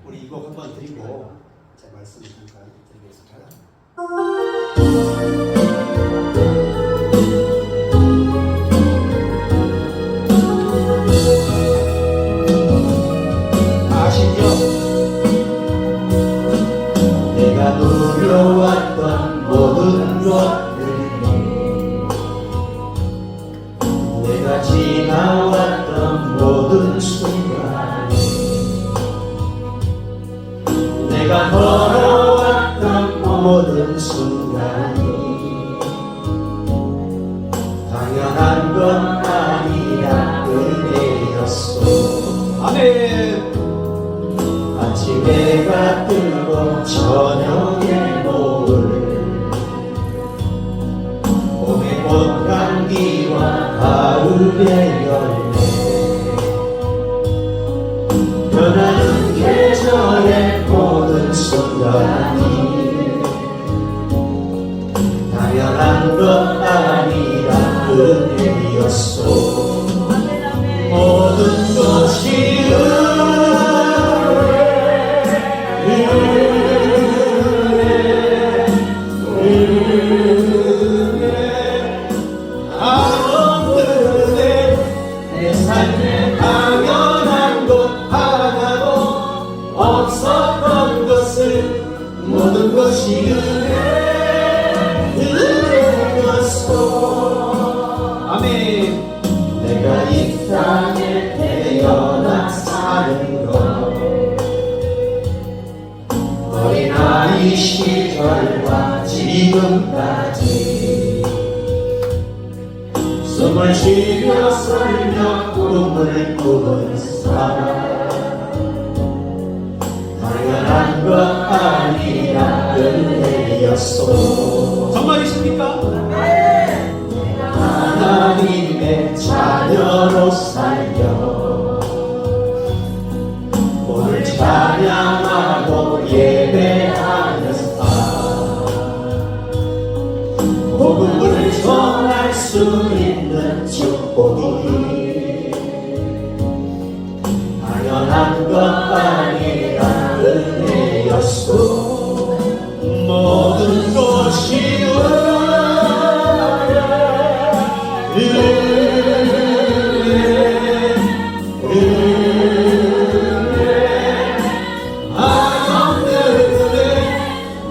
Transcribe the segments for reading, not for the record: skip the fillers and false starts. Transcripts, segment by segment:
우리 이 곡 한번 드리고 제 말씀 잠깐 드리겠습니다. 아시죠? 내가 누려왔던 모든 것들이, 내가 지나왔던 모든 순간이, 내가 걸어왔던 모든 순간이 당연한 건 아니라 은혜였소. 아멘. 아침에 해가 뜨고 저녁에 노을, 봄의 꽃향기와 가을의 열매, 변하는 계절의 모든 순간이 당연한 것 아니라 은혜였소. 모든 것이 내 삶에 당연한 것 하나도 없었던 것을 모든 것이 은혜였소. 아멘. 내가 이 땅에 태어나 사는 것, 어린아이 시절과 지금까지 숨을 쉬며 살며 꿈을 꾸는 사람, 당연한 것 아니라 은혜였소. 정말이십니까? 하나님의 자녀로 살며 오늘 찬양하고 예배하는 삶, 복음을 전할 수 있는 축복이 당연한 것 아니라 은혜였소. 모든 것이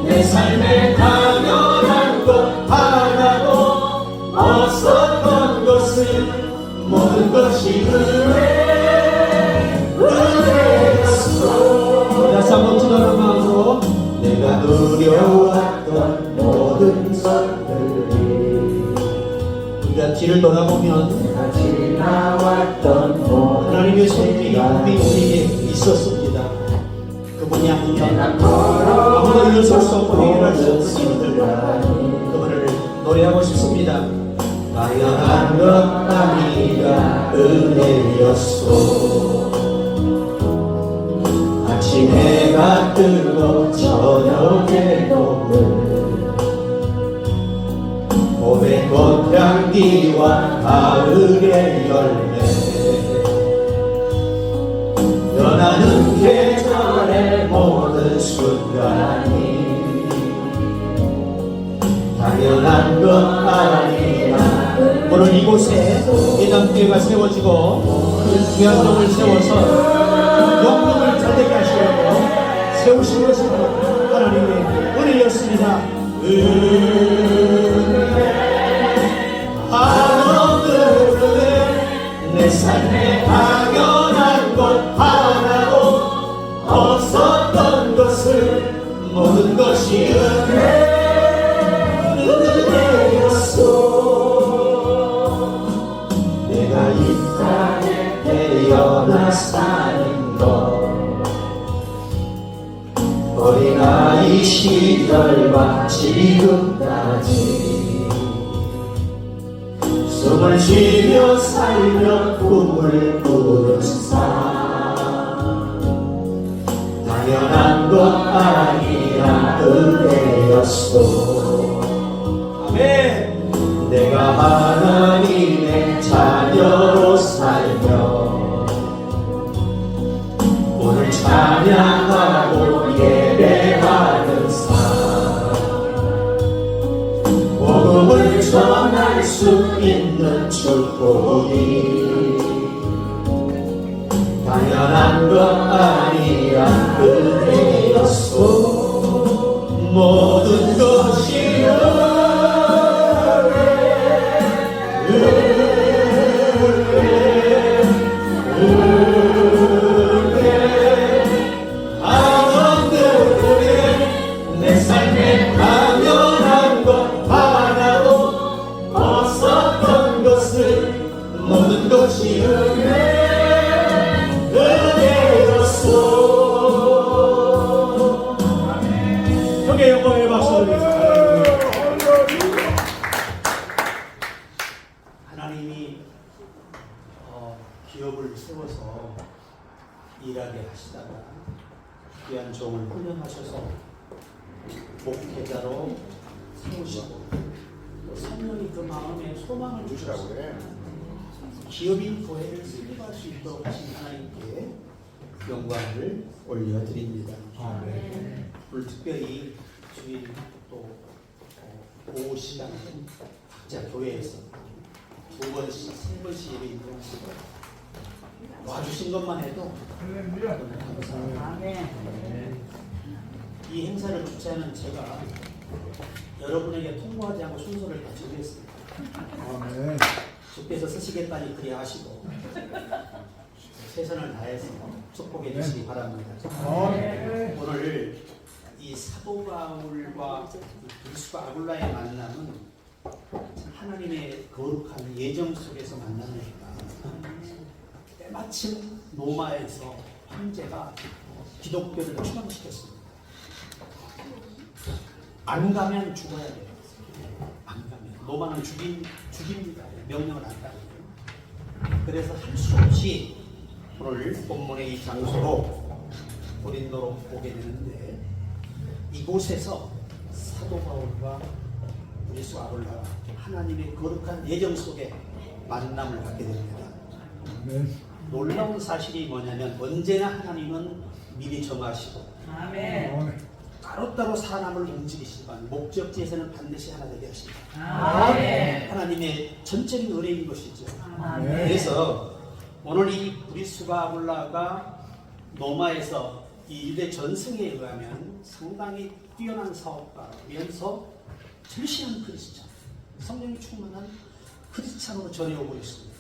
내 삶에 당연한 것 하나도 없었던 것을 모든 것이 은혜였소. 다시 한번 기도하는 마음으로 내가 누려왔던 모든 것들이, 우리가 뒤를 돌아보면 내가 지나왔던 하나님의 손길이 우리에게 있었습니다. 그분이 아니면 아무도 일어설 수 없고 해결할 수 없는 일들, 그분을 노래하고 싶습니다. 당연한 것 아니라 은혜였소. 아침 해가 뜨고 저녁에 노을, 봄의 꽃향기와 가을의 열매, 변하는 계절의 모든 순간이 당연한 것 아니라, 오늘 이곳에 예담교회가 세워지고 그 귀한 종을 세워서 영광을 잘되게 하시려고 세우신 것이 하나님의 은혜였습니다. 내 삶에 당연한 것 하나도 없었던 것을 모든 것이 은혜였소. 내가 이 땅에 태어나 사는 것, 어린아이 시절과 지금까지 숨을 쉬며 살며 꿈을 꾸는 삶, 당연한 것 아니라 은혜였소. 아멘. 내가 하나님의 자녀로 살며 오늘 찬양하 것이 은혜 줬소. 형의 영광의 박수 드리겠습니다. 하나님이 기업을 세워서 일하게 하시다가 귀한 종을 훈련하셔서 목회자로 세우시고 또 성령이 그 마음에 소망을 주시라고 해. 기업인 교회를 세워갈 수 있도록 하신 하나님께 영광을 올려드립니다. 오늘 특별히 주일 또 오후 시간에 각자 교회에서 2번씩, 3번씩 예배 인도하시고 와주신 것만 해도 너무 감사합니다. 이 행사를 주최하는 제가 여러분에게 통보하지 않고 순서를 다 정했습니다. 주께서 쓰시겠다니 그리하시고 최선을 다해서 축복해 주시기 바랍니다. 오늘 이 사도 바울과 빌수와 아굴라의 만남은 하나님의 거룩한 예정 속에서 만나니까 때마침 로마에서 황제가 기독교를 추방시켰습니다. 안 가면 죽어야 돼요. 안 가면 로마는 죽입니다. 명령을 안 따르고. 그래서 할 수 없이 오늘 본문의 이 장소로 고린도로 오게 되는데 이곳에서 사도 바울과 빌수와 아굴라가 하나님의 거룩한 예정 속에 만남을 갖게 됩니다. 놀라운 사실이 뭐냐면 언제나 하나님은 미리 정하시고 따로따로 사람을 움직이시지만 목적지에서는 반드시 하나 되게 하십니다. 하나님의 전적인 은혜인 것이죠. 그래서 오늘 이 브리스과 아굴라가 로마에서 이 유대 전승에 의하면 상당히 뛰어난 사업가면서 절실한 크리스찬, 성령이 충만한 크리스찬으로 전해오고 있습니다.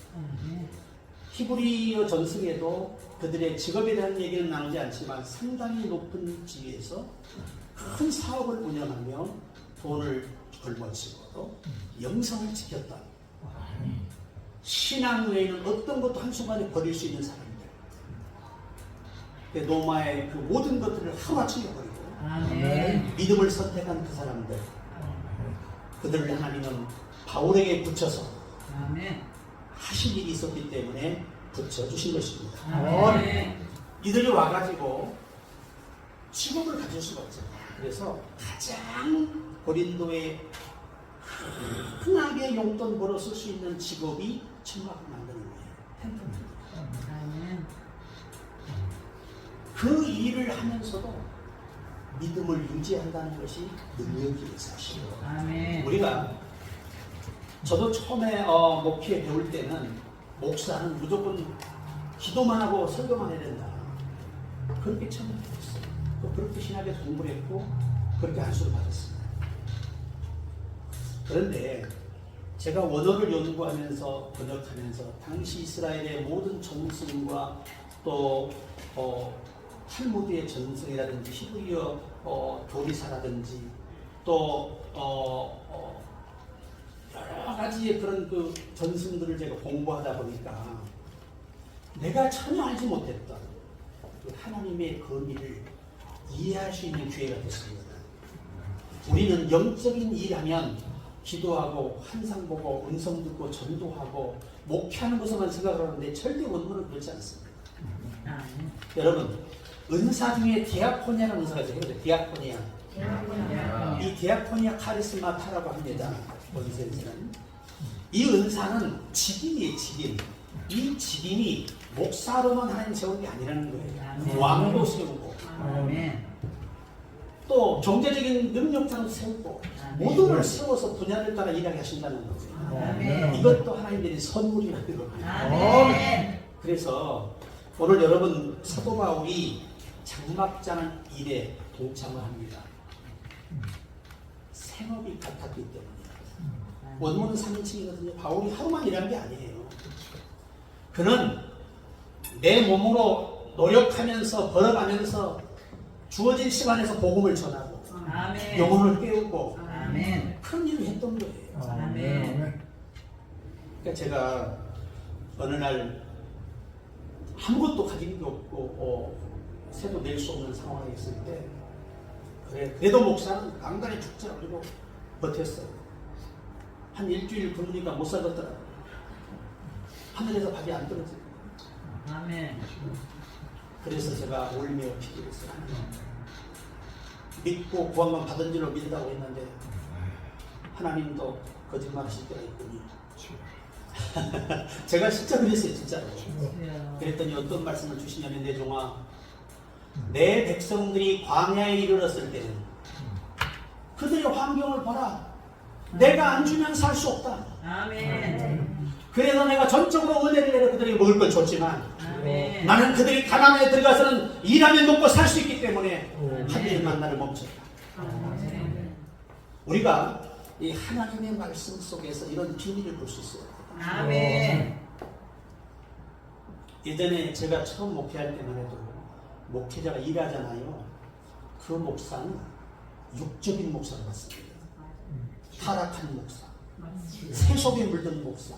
히브리어 전승에도 그들의 직업에 대한 얘기는 나누지 않지만 상당히 높은 지위에서 큰 사업을 운영하며 돈을 걸머쥐고 영성을 지켰다. 신앙 외에는 어떤 것도 한순간에 버릴 수 있는 사람들. 로마의 그 모든 것들을 하루아침에 버리고 믿음을 선택한 그 사람들. 그들을 하나님은 바울에게 붙여서 하실 일이 있었기 때문에 붙여주신 것입니다. 이들이 와가지고 직업을 가질 수가 없어요. 그래서 가장 고린도에 흔하게 용돈 벌어 쓸 수 있는 직업이 천막을 만드는 거예요. 텐트. 그 일을 하면서도 믿음을 유지한다는 것이 능력이 사실이에요. 우리가 저도 처음에 목회 배울 때는 목사는 무조건 기도만 하고 설교만 해야 된다. 그렇게 처음에 배웠어요. 또 그렇게 신학에 공부를 했고 그렇게 안수를 받았습니다. 그런데 제가 원어를 연구하면서 번역하면서 당시 이스라엘의 모든 전승과 또 탈무드의 전승이라든지 히브리어 교리사라든지 또 여러 가지의 그런 그 전승들을 제가 공부하다 보니까 내가 전혀 알지 못했던 그 하나님의 거미를 이해할 수 있는 기회가 됐습니다. 우리는 영적인 일하면 기도하고 환상 보고 음성 듣고 전도하고 목회하는 것에만 생각을 하는데 절대 원문은 그렇지 않습니다. 여러분 은사 중에 디아코니아라는 은사가 있어요. 디아코니아. 이 디아코니아 카리스마타라고 합니다. 원센스는. 이 은사는 직임이에요. 직임. 이 직임이 목사로만 하나님 세우는 게 아니라는 거예요. 왕도 세우고 또 경제적인 능력자도 세우고 모든 걸 세워서 분야를 따라 일하게 하신다는 거예요. 이것도 하나님들이 선물이라는 거예요. 그래서 오늘 여러분 사도 바울이 장막자는 일에 동참을 합니다. 생업이 같았기 때문에. 원문은 3인칭이거든요. 바울이 하루만 일하는 게 아니에요. 그는 내 몸으로 노력하면서 벌어가면서 주어진 시간에서 복음을 전하고 영혼을 깨우고 그런 일을 했던 거예요. 그러니까 제가 어느 날 아무것도 가진 게 없고 새도 낼 수 없는 상황에 있을 때 그래도 목사는 강단에 죽지 않고 버텼어요. 한 일주일 굶으니까 못 살겠더라고요. 하늘에서 밥이 안 떨어져요. 아멘. 그래서 제가 울며 기도했어요. 믿고 구원만 받은 줄로 믿으라고 했는데 하나님도 거짓말하실 때가 있군요. 제가 진짜 그랬어요, 진짜로. 그랬더니 어떤 말씀을 주시냐면, 내 종아, 내 백성들이 광야에 이르렀을 때는 그들의 환경을 봐라. 내가 안 주면 살 수 없다. 아멘. 그래서 내가 전적으로 은혜를 내려 그들에게 먹을 걸 줬지만 아멘. 나는 그들이 가나안에 들어가서는 일하면 먹고 살 수 있기 때문에 하나님 만나를 멈췄다. 아멘. 우리가 이 하나님의 말씀 속에서 이런 비밀을 볼 수 있어요. 아멘. 예전에 제가 처음 목회할 때만 해도 목회자가 일하잖아요. 그 목사는 육적인 목사를 봤습니다. 타락한 목사, 세속에 물든 목사,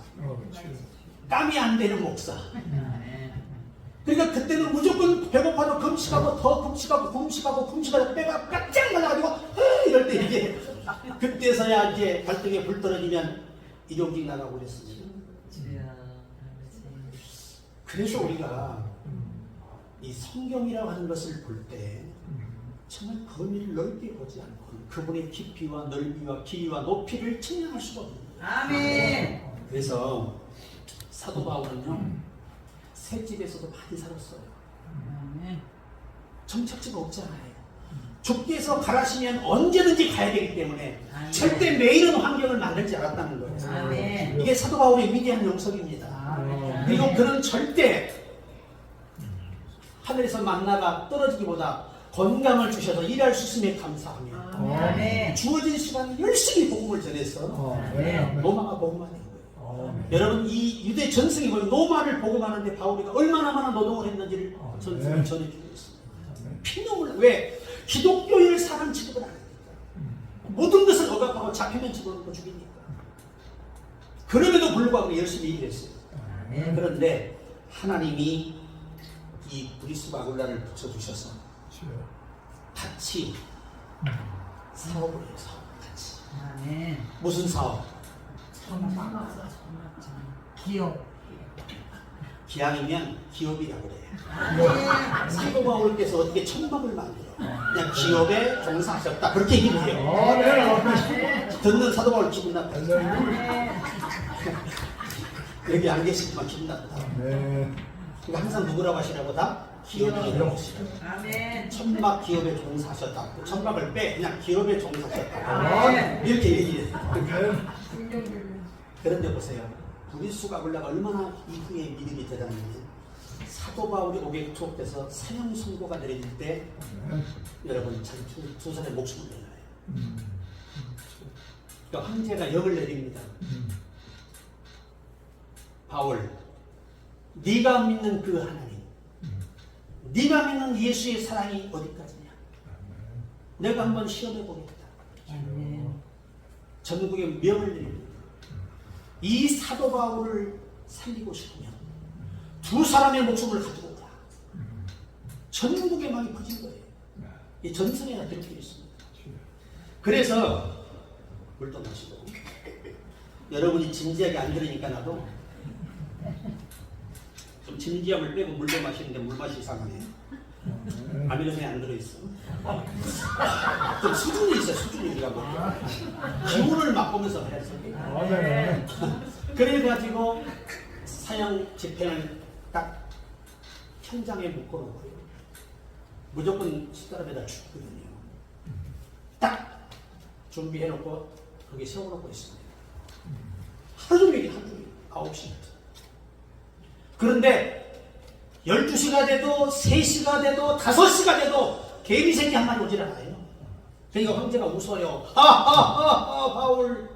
땀이 안 되는 목사. 그러니까 그때는 무조건 배고파도 금식하고 더 금식하고 배가 깜짝 놀라가지고 이럴 때 이제 그때서야 이제 발등에 불 떨어지면 일용직 나가고 그랬습니다. 그래서 우리가 이 성경이라고 하는 것을 볼 때 정말 범위를 넓게 보지 않고 그분의 깊이와 넓이와 길이와 높이를 측량할 수가 없습니다. 아멘. 그래서 사도 바울은요, 새 집에서도 많이 살았어요. 아멘. 정착지가 없잖아요. 주께서 가라시면 언제든지 가야 되기 때문에 아멘. 절대 매일은 환경을 만들지 않았다는 거예요. 아멘. 이게 사도 바울의 위대한 영성입니다. 아멘. 그리고 그는 절대 하늘에서 만나가 떨어지기보다 건강을 주셔서 일할 수 있음에 감사하며 아멘. 주어진 시간에 열심히 복음을 전해서 로마가 복음화된 거예요. 여러분, 이 유대 전승이 거의 로마를 복음하는데 바울이가 얼마나 많은 노동을 했는지를 전승을 전해주고 있습니다. 피눈물. 왜? 기독교인을 사람 취급을 안 하니까. 모든 것을 억압하고 잡히면 집어넣고 죽이니까. 그럼에도 불구하고 열심히 일했어요. 그런데 하나님이 이 브리스바 아굴라를 붙여주셔서 같이 사업을 해요. 사업 같이. 아멘. 무슨 사업? 기업. 기왕이면 기업이라고 그래요. 아멘. 사도 바울께서 어떻게 천막을 만들어? 그냥 기업에 종사하셨다. 그렇게 얘기를 해요. 듣는 사도 바울 기분 나빠요. 여기 안 계시지만 기분 나쁘다. 그러니까 항상 누구라고 하시라고 다? 기업이라고 하시라고. 아멘. 천막 기업에 종사하셨다. 그 천막을 빼 그냥 기업에 종사하셨다. 아멘. 이렇게 얘기해요. 그런데 보세요. 브리스바 아굴라가 얼마나 이후에 믿음이 대단하냐면 사도 바울이 오게 투옥돼서 사형 선고가 내려질 때 여러분 자기 두 사람의 목숨을 내놔요. 그러니까 황제가 역을 내립니다. 바울, 네가 믿는 그 하나님, 네가 믿는 예수의 사랑이 어디까지냐? 내가 한번 시험해 보겠다. 전국에 명을 내립니다. 이 사도 바울을 살리고 싶으면 두 사람의 목숨을 가지고 오라. 전국에 많이 퍼진 거예요. 이 전성에나 들을 게 있습니다. 그래서 물도 마시고 여러분이 진지하게 안 들으니까 나도 좀 진지함을 빼고 물도 마시는데 물맛이 이상하네. 아미노산이 안 들어있어. 좀 수준이 있어. 수준이 우리가 뭐 기운을 맛보면서 해야지. 그래가지고 사형 집행을 딱 현장에 묶어놓고요. 무조건 시다람에다 죽거든요. 딱 준비해놓고 거기 세워놓고 있습니다. 하루 종일 9시. 그런데 12시가 돼도 3시가 돼도 5시가 돼도 개미새끼 한 마리 오질 않아요. 그러니까 황제가 웃어요. 하하하하 바울,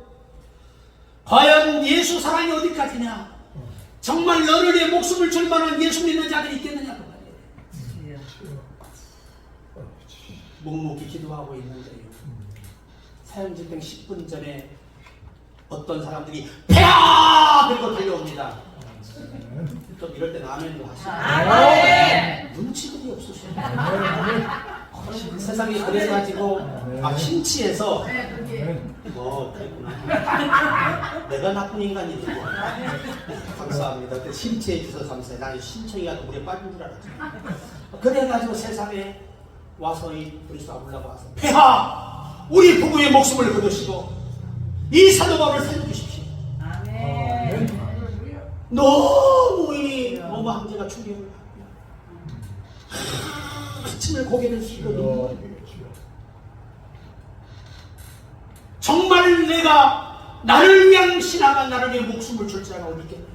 과연 예수 사랑이 어디까지냐? 정말 너를 위해 목숨을 줄 만한 예수 믿는 자들이 있겠느냐 그 말이에요. 묵묵히 기도하고 있는데요. 사형 집행 10분 전에 어떤 사람들이 폐하! 그리고 달려옵니다. 좀 이럴 때 아멘도 하시고 아멘. 눈치들이 없으셔. 세상이 그래가지고 심취해서 네, 그게. 그랬구나. 내가 나쁜 인간이고 감사합니다. 그 심취해 주셔서 감사해. 나는 심청이가 물에 빠진 줄 알았지. 그래가지고 세상에 와서 이 그리스도 아울라고 와서 폐하 우리 부부의 목숨을 거두시고 이 사도 바울을 살려주십시오. 아멘. 너무 이 너무 황제가 충격을 받고요. 아침을 고개를 숙여 정말 내가 나를 위한 신앙은 나를 위해 목숨을 줄 자가 어디 있겠냐.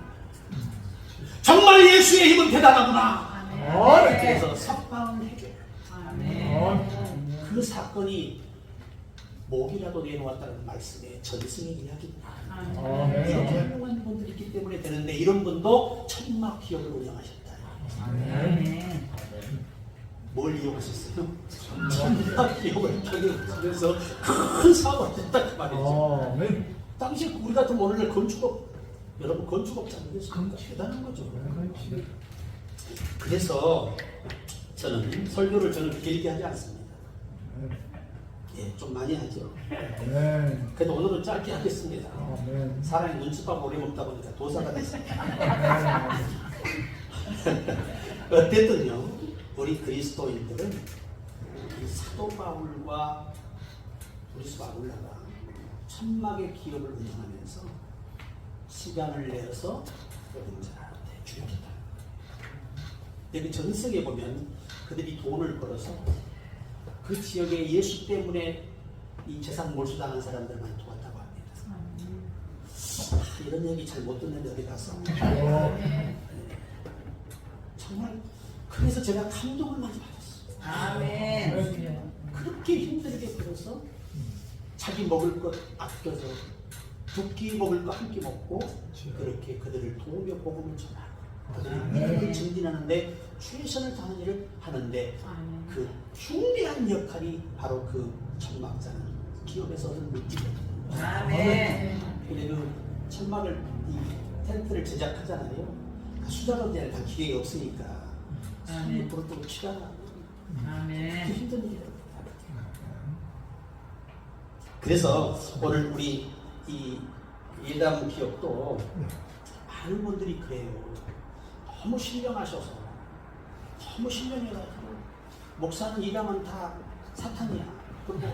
정말 예수의 힘은 대단하구나. 아멘. 그래서 석방을 해줘요. 아멘. 그 사건이 목이라도 내놓았다는 말씀에 전승의 이야기입니다. 이렇게 훌륭한 분들이 있기 때문에 되는데 이런 분도 천막 기업을 운영하셨다. 아멘. 뭘 이용하셨어요? 천막 기업을 경영하면서 큰 사업을 했다 그 말이죠. 당시 우리 같은 오늘날 건축업 여러분 건축업자 아니겠습니까? 대단한 거죠. 그래서 저는 설교를 길게 하지 않습니다. 예, 좀 많이 하죠. 그래도 오늘은 짧게 하겠습니다. 사람이 눈치밥 오래 먹다 보니까 도사가 됐습니다. 어쨌든요, 우리 그리스도인들은 이 사도 바울과 그리스도 아울라가 천막의 기업을 운영하면서 시간을 내어서 여행자한테 주력했다. 여기 전승에 보면 그들이 돈을 벌어서 그 지역에 예수 때문에 이 재산 몰수당한 사람들만 도왔다고 합니다. 이런 얘기 잘 못 듣는데 어디 가서 정말 그래서 제가 감동을 많이 받았어요. 아멘. 그렇게 힘들게 벌어서 자기 먹을 것 아껴서 두 끼 먹을 거 한 끼 먹고 그렇게 그들을 도우며 복음을 전하고 그들의 믿음을 증진하는데 최선을 다하는 일을 하는데 그 중대한 역할이 바로 그 천막자는 기업에서 얻은 물질이거든요. 아멘. 근데 그 천막을 이 텐트를 제작하잖아요. 수작업자는 다 기계가 없으니까 사람이 부르뜨고 치다가 그게 아멘. 힘든 일이에요. 그래서 오늘 우리 이 예담 기업도 많은 분들이 그래요. 너무 신령하셔서 너무 신령해가지고 목사는 일하면 다 사탄이야. 그리고 다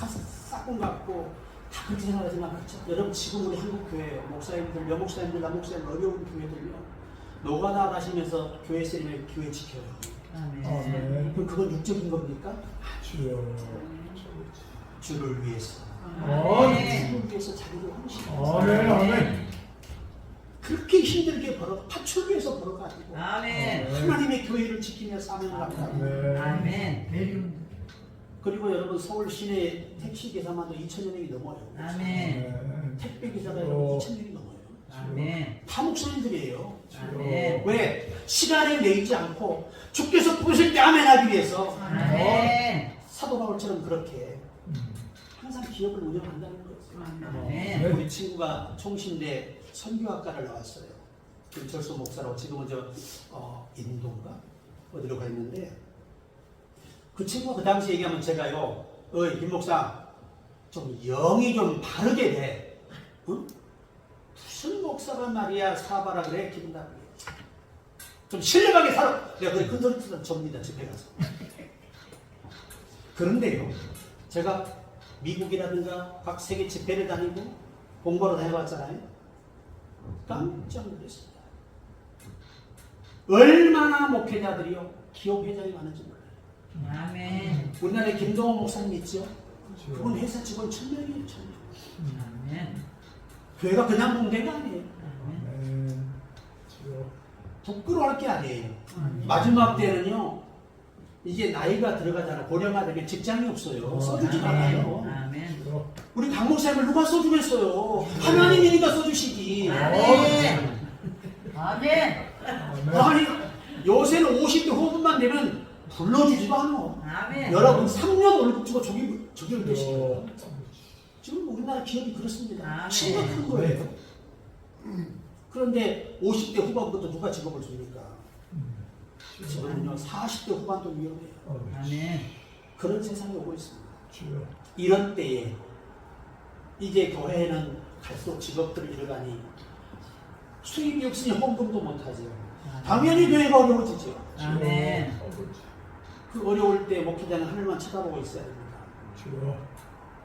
싹군 같고 다 그렇게 생각하지만 그렇죠. 여러분 지금 우리 한국 교회예요. 목사님들, 여목사님들, 남목사님들 어려운 교회들요. 노가다 가시면서 교회 세리면 교회 지켜요. 아멘. 그럼 그건 육적인 겁니까? 주를 위해서. 주를 위해서 자기를 헌신해서. 그렇게 힘들게 파출부에서 벌어가지고 아멘. 하나님의 교회를 지키며 사명을 합니다. 아멘. 그리고 여러분 서울 시내 택시 기사만도 2,000여 명이 넘어요. 아멘. 택배 기사가 여러분 2,000명이 넘어요. 아멘. 다 목사님들이에요. 아멘. 왜? 시간에 매이지 않고 주께서 부르실 때 아멘하기 위해서 아멘. 사도 바울처럼 그렇게 항상 기업을 운영한다는 거예요. 아멘. 우리 친구가 총신대 선교학과를 나왔어요. 김철수 목사라고 지금은 인도인가 어디로 가 있는데 그 친구가 그 당시 얘기하면 제가요, 어이 김 목사 좀 영이 좀 바르게 돼. 응? 무슨 목사가 말이야 사바라 그래 기분 나쁘게. 좀 신령하게 살아. 내가 그게 큰 소리 치면 접니다 집에 가서. 그런데요, 제가 미국이라든가 각 세계 집회를 다니고 공부하러 다녀봤잖아요. 깜짝 놀랐습니다. 얼마나 목회자들이요 기업 회장이 많은지 몰라요. 아멘. 우리나라에 김동원 목사님 있죠? 그분 회사 직원 1,000명이에요. 1,000명. 아멘. 교회가 그냥 붕대가 아니에요. 아멘. 부끄러워할 게 아니에요. 마지막 때는요, 이제 나이가 들어가잖아. 고령화 되면 직장이 없어요. 써주지 않아요. 아멘. 우리 강 목사님을 누가 써주겠어요? 하나님이니까 써주시지. 아멘. 아멘. 아니, 요새는 50대 후반만 되면 불러주지도 않아. 아멘. 여러분 3년 월급 주고 적용되시고요. 지금 우리나라 기업이 그렇습니다. 아멘. 심각한 거예요. 그런데 50대 후반부터 누가 직업을 줍니까? 지금은요 40대 후반도 위험해요. 아멘. 그런 세상이 오고 있습니다. 주여. 이런 때에 이제 교회는 갈수록 직업들을 잃어가니 수입이 없으니 헌금도 못하죠. 당연히 교회가 어려워지죠. 아멘. 그 어려울 때 목회자는 하늘만 쳐다보고 있어야 됩니다. 주여.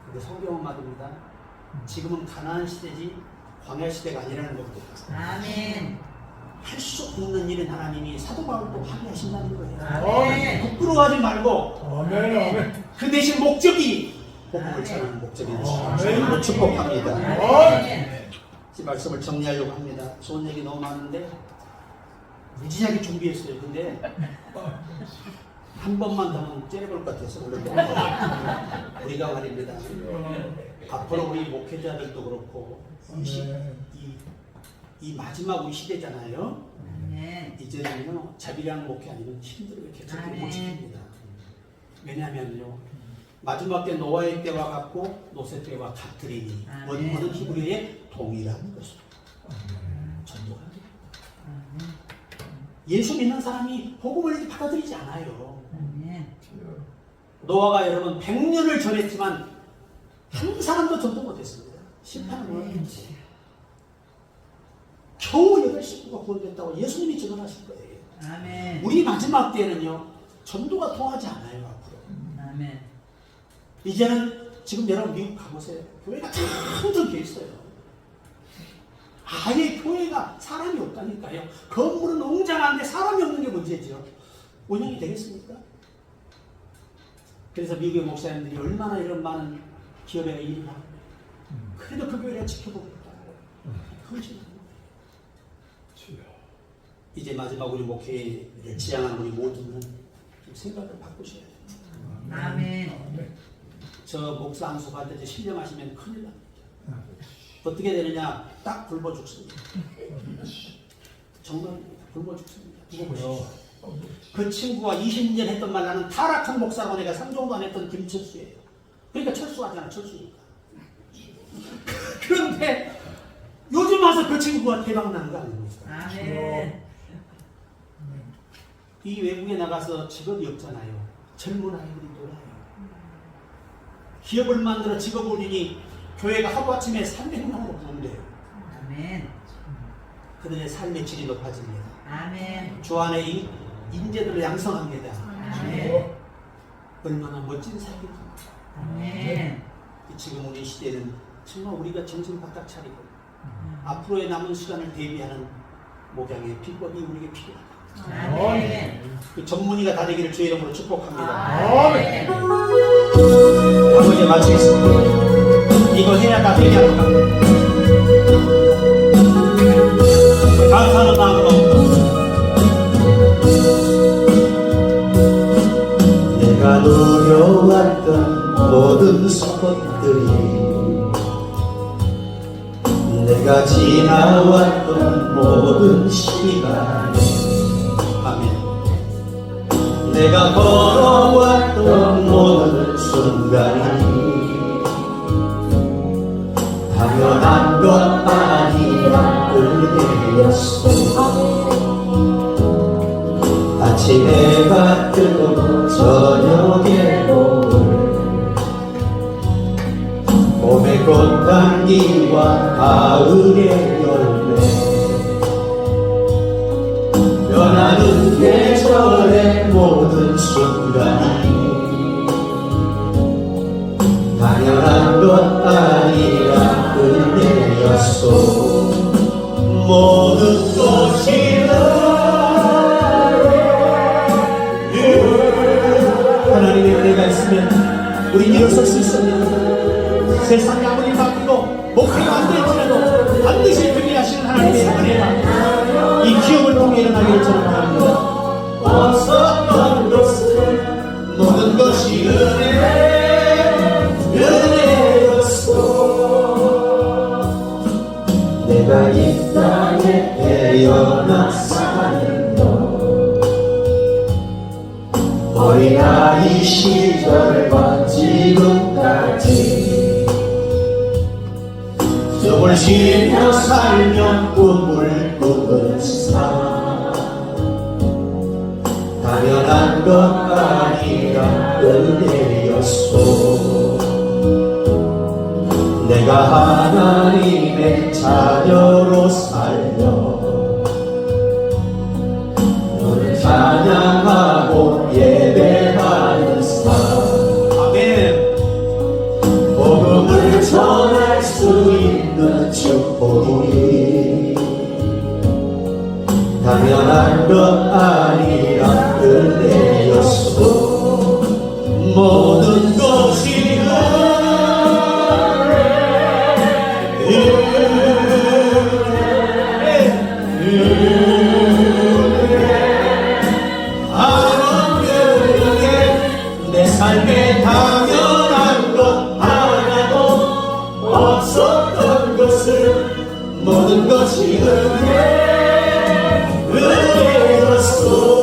근데 성경은 말입니다. 지금은 가나안 시대지 광야 시대가 아니라는 겁니다. 아멘. 할 수 없는 일은 하나님이 사도 바울도 하게 하신다는 거예요. 아멘. 부끄러워하지 말고 아멘. 아멘. 그 대신 목적이 복음을 전하는 목적이 되시고 축복합니다. 아멘. 이 말씀을 정리하려고 합니다. 좋은 얘기 너무 많은데 무지하게 준비했어요. 근데 한 번만 더는 째려볼 것 같아서 우리가 말입니다. 앞으로 우리 목회자들도 그렇고 이 마지막 우리 시대잖아요. 아멘. 이제는요 자비랑 목회 아니면 힘들어요. 개척들이 못 지킵니다. 왜냐하면요 마지막 때 노아의 때와 같고 노세 때와 같으리니 원문은 히브리어의 동일한 것으로 전도가 돼요. 예수 믿는 사람이 복음을 받아들이지 않아요. 아멘. 노아가 여러분 100년을 전했지만 한 사람도 전도 못했습니다. 심판은 뭐였는지 겨우 8식구가 구원됐다고 예수님이 증언하실 거예요. 아멘. 우리 마지막 때는요 전도가 통하지 않아요. 앞으로 아멘. 이제는 지금 여러분 미국 가보세요. 교회가 텅텅 비어 있어요. 아예 교회가 사람이 없다니까요. 건물은 웅장한데 사람이 없는 게 문제죠. 운영이 되겠습니까? 그래서 미국의 목사님들이 얼마나 이런 많은 기업에 일을 하고 그래도 그 교회를 지켜보고 있다고 헌신하는 거예요. 이제 마지막 우리 목회를 지향하는 우리 모두는 좀 생각을 바꾸셔야 돼요. 아멘. 저 목사 한 수한테 신령하시면 큰일 납니다. 어떻게 되느냐? 딱 굶어 죽습니다. 정말 굶어 죽습니다. 두고 보십시오. 그 친구가 20년 했던 말 나는 타락한 목사라고 내가 상종도 안 했던 김철수예요. 그러니까 철수하잖아. 철수니까. 그런데 요즘 와서 그 친구가 대박나는 거 아닙니까? 아멘. 이 외국에 나가서 직업이 없잖아요. 젊은 아이들이 놀아요. 기업을 만들어 직업을 주니 교회가 하루아침에 300명으로 부른대요. 아멘. 그들의 삶의 질이 높아집니다. 아멘. 주 안에 인재들을 양성합니다. 아멘. 얼마나 멋진 삶입니다. 아멘. 지금 우리 시대는 정말 우리가 정신 바짝 차리고 앞으로의 남은 시간을 대비하는 목양의 비법이 우리에게 필요하다. 아멘. 그 전문의가 다 되기를 주의 이름으로 축복합니다. 아멘. 아버지 마치겠습니다. 이거 해야 다 회개하러 갑니다. 감사하는 마음으로 내가 누려왔던 모든 것들이 내가 지나왔던 모든 시간이 아멘. 내가 걸어왔던 모든 순간이 당연한 것 아니라 은혜였어. 아침에가 뜨고 저녁에 노을 봄의 꽃향기와 가을의 열매 변하는 계절의 모든 순간이 당연한 것 아니라 은혜였소. 모든 것이 하나님의 은혜가 있으면 우리 일어설 수 있습니다. 세상이 아무리 바뀌고 목표가 안 될지라도 반드시 회개하시는 하나님의 은혜가 이 기업을 통해 일어나기를 저는 바랍니다. 없었던 것은 모든 것이 은혜였소. 내가 이 땅에 태어나 사는 것 어린아이 시절과 지금까지 숨을 쉬며 살며 꿈을 당연한 것 아니라 은혜였소. 내가 하나님의 자녀로 살며 너를 찬양하고 예배하는 삶, 아멘. 복음을 전할 수 있는 축복이 당연한 것 아니라 은혜였소. 모든 것이 내 삶에 당연한 것 하나도 없었던 것을 모든 것이 은혜였소.